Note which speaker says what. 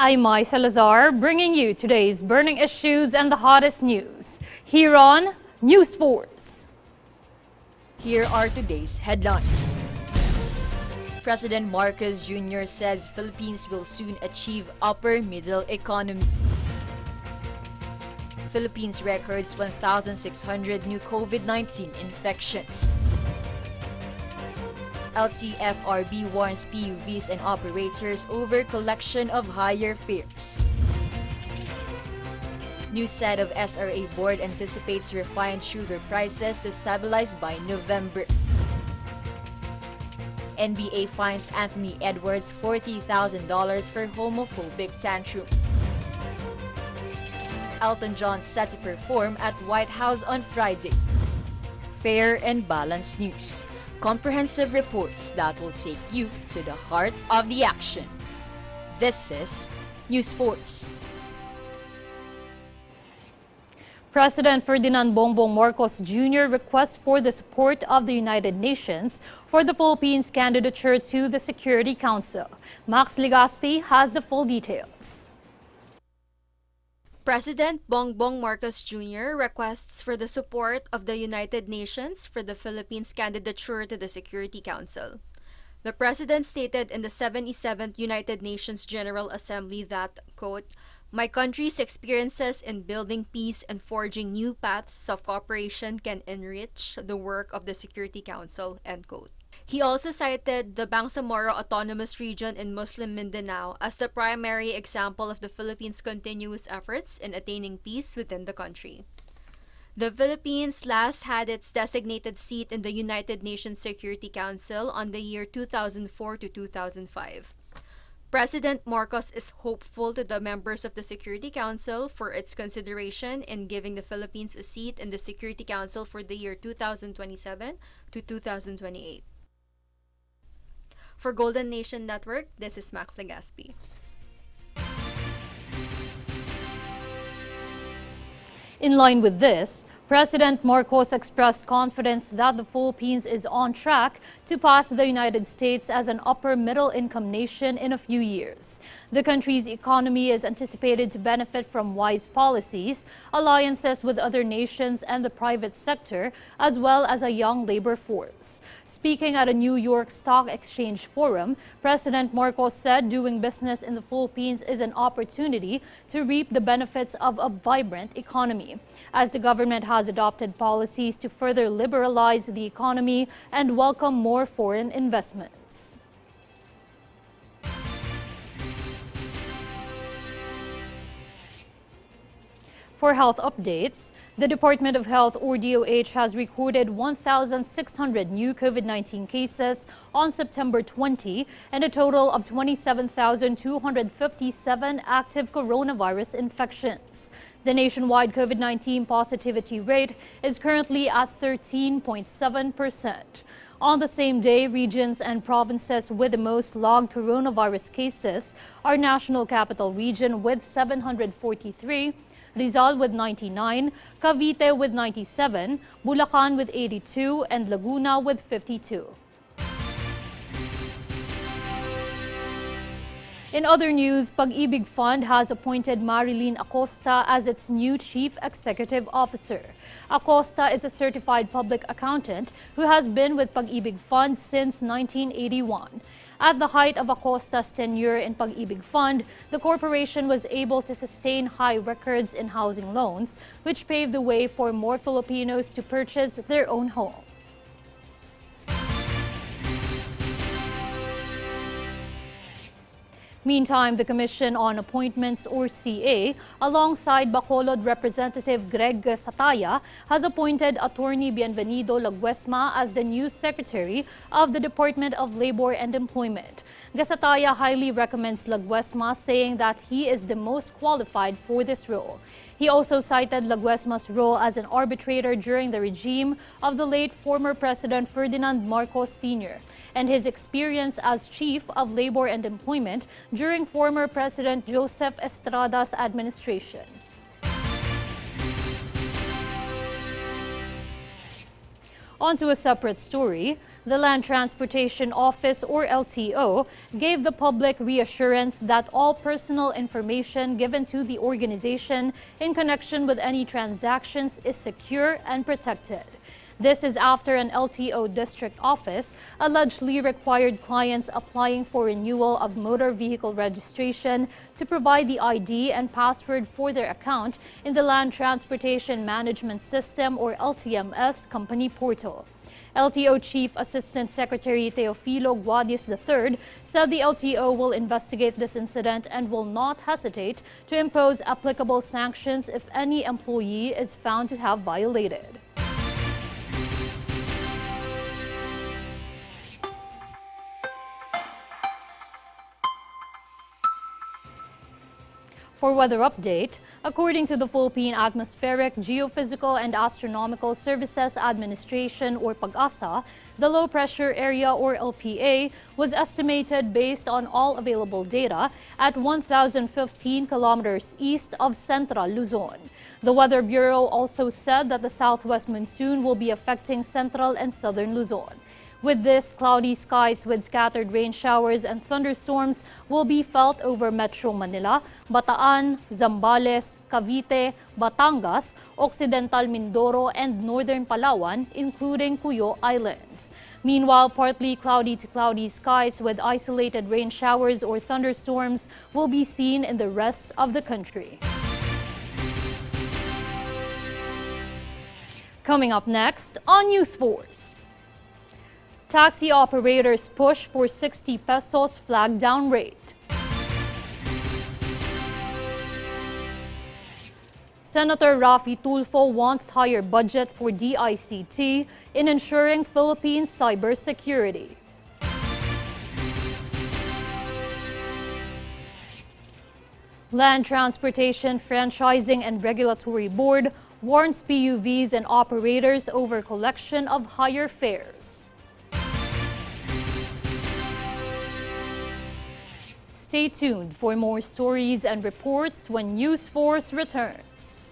Speaker 1: I'm Mai Salazar, bringing you today's burning issues and the hottest news here on News Force.
Speaker 2: Here are today's headlines. President Marcos Jr. says Philippines will soon achieve upper middle economy. Philippines records 1,600 new COVID-19 infections. LTFRB warns PUVs and operators over collection of higher fares. New set of SRA board anticipates refined sugar prices to stabilize by November. NBA fines Anthony Edwards $40,000 for homophobic tantrum. Elton John set to perform at White House on Friday. Fair and balanced news. Comprehensive reports that will take you to the heart of the action. This is News Force.
Speaker 1: President Ferdinand Bongbong Marcos Jr. requests for the support of the United Nations for the Philippines' candidature to the Security Council. Max Legaspi has the full details.
Speaker 3: President Bongbong Marcos Jr. requests for the support of the United Nations for the Philippines' candidature to the Security Council. The President stated in the 77th United Nations General Assembly that, quote, "My country's experiences in building peace and forging new paths of cooperation can enrich the work of the Security Council," end quote. He also cited the Bangsamoro Autonomous Region in Muslim Mindanao as the primary example of the Philippines' continuous efforts in attaining peace within the country. The Philippines last had its designated seat in the United Nations Security Council on the year 2004 to 2005. President Marcos is hopeful to the members of the Security Council for its consideration in giving the Philippines a seat in the Security Council for the year 2027 to 2028. For Golden Nation Network, this is Max Legaspi.
Speaker 1: In line with this, President Marcos expressed confidence that the Philippines is on track to pass the United States as an upper-middle-income nation in a few years. The country's economy is anticipated to benefit from wise policies, alliances with other nations and the private sector, as well as a young labor force. Speaking at a New York Stock Exchange forum, President Marcos said doing business in the Philippines is an opportunity to reap the benefits of a vibrant economy, as the government has adopted policies to further liberalize the economy and welcome more foreign investments. For health updates, the Department of Health or DOH has recorded 1,600 new COVID-19 cases on September 20 and a total of 27,257 active coronavirus infections. The nationwide COVID-19 positivity rate is currently at 13.7%. On the same day, regions and provinces with the most logged coronavirus cases are National Capital Region with 743, Rizal with 99, Cavite with 97, Bulacan with 82, and Laguna with 52. In other news, Pag-ibig Fund has appointed Marilyn Acosta as its new Chief Executive Officer. Acosta is a certified public accountant who has been with Pag-ibig Fund since 1981. At the height of Acosta's tenure in Pag-ibig Fund, the corporation was able to sustain high records in housing loans, which paved the way for more Filipinos to purchase their own home. Meantime, the Commission on Appointments or CA, alongside Bacolod Representative Greg Sataya, has appointed Attorney Bienvenido Laguesma as the new Secretary of the Department of Labor and Employment. Gasataya highly recommends Laguesma, saying that he is the most qualified for this role. He also cited Laguesma's role as an arbitrator during the regime of the late former President Ferdinand Marcos Sr. and his experience as Chief of Labor and Employment during former President Joseph Estrada's administration. On to a separate story. The Land Transportation Office, or LTO, gave the public reassurance that all personal information given to the organization in connection with any transactions is secure and protected. This is after an LTO district office allegedly required clients applying for renewal of motor vehicle registration to provide the ID and password for their account in the Land Transportation Management System, or LTMS, company portal. LTO Chief Assistant Secretary Teofilo Guadias III said the LTO will investigate this incident and will not hesitate to impose applicable sanctions if any employee is found to have violated. For weather update, according to the Philippine Atmospheric, Geophysical and Astronomical Services Administration, or PAGASA, the low pressure area, or LPA, was estimated based on all available data at 1,015 kilometers east of Central Luzon. The Weather Bureau also said that the southwest monsoon will be affecting central and southern Luzon. With this, cloudy skies with scattered rain showers and thunderstorms will be felt over Metro Manila, Bataan, Zambales, Cavite, Batangas, Occidental Mindoro, and Northern Palawan, including Cuyo Islands. Meanwhile, partly cloudy to cloudy skies with isolated rain showers or thunderstorms will be seen in the rest of the country. Coming up next on News Force. Taxi operators push for 60 pesos flag down rate. Senator Raffy Tulfo wants higher budget for DICT in ensuring Philippines' cybersecurity. Land Transportation Franchising and Regulatory Board warns PUVs and operators over collection of higher fares. Stay tuned for more stories and reports when News Force returns.